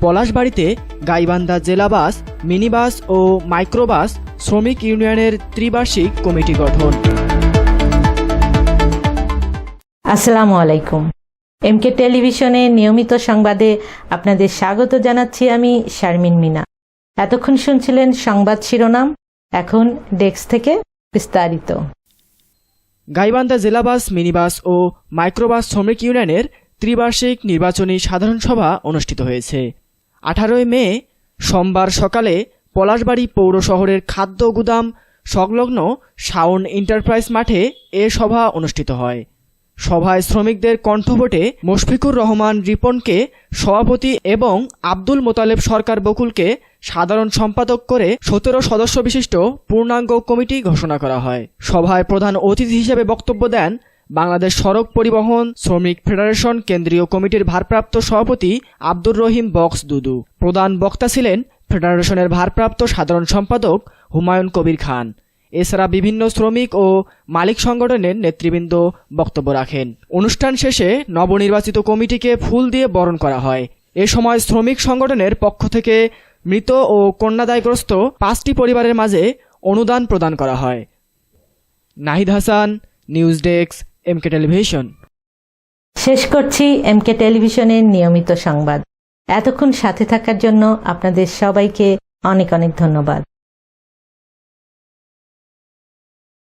পলাশবাড়ীতে গাইবান্ধা জেলা বাস, mini bus ও microbus শ্রমিক ইউনিয়নের ত্রিবার্ষিক কমিটি গঠন। আসসালামু আলাইকুম। এমকে টেলিভিশনে নিয়মিত সংবাদে আপনাদের স্বাগত জানাচ্ছি আমি শারমিন মিনা। এতক্ষণ শুনছিলেন সংবাদ শিরোনাম, এখন ডেস্ক থেকে বিস্তারিত। গাইবান্ধা জেলা বাস, মিনি বাস ও মাইক্রোবাস শ্রমিক ইউনিয়নের ত্রিবার্ষিক নির্বাচনী সাধারণ সভা অনুষ্ঠিত হয়েছে। 18 মে সোমবার সকালে পলাশবাড়ী পৌর শহরের খাদ্য গুদাম সংলগ্ন শাওন এন্টারপ্রাইজ মাঠে এ সভা অনুষ্ঠিত হয়। সভায় শ্রমিকদের কণ্ঠভোটে মুশফিকুর রহমান রিপনকে সভাপতি এবং আব্দুল মোতালেব সরকার বকুলকে সাধারণ সম্পাদক করে 17 সদস্য বিশিষ্ট পূর্ণাঙ্গ কমিটি ঘোষণা করা হয়। সভায় প্রধান অতিথি হিসেবে বক্তব্য দেন বাংলাদেশ সড়ক পরিবহন শ্রমিক ফেডারেশন কেন্দ্রীয় কমিটির ভারপ্রাপ্ত সভাপতি আব্দুর রহিম বক্স দুদু। প্রধান বক্তা ছিলেন ফেডারেশনের ভারপ্রাপ্ত সাধারণ সম্পাদক হুমায়ুন কবির খান। এছাড়া বিভিন্ন শ্রমিক ও মালিক সংগঠনের নেতৃবৃন্দ বক্তব্য রাখেন। অনুষ্ঠান শেষে নবনির্বাচিত কমিটিকে ফুল দিয়ে বরণ করা হয়। এ সময় শ্রমিক সংগঠনের পক্ষ থেকে মৃত ও কন্যাদায়গ্রস্ত 5টি পরিবারের মাঝে অনুদান প্রদান করা হয়। Nahid Hasan, news desk, MK television. শেষ করছি এমকে টেলিভিশনের নিয়মিত সংবাদ। এতক্ষণ সাথে থাকার জন্য আপনাদের সবাইকে অনেক অনেক ধন্যবাদ।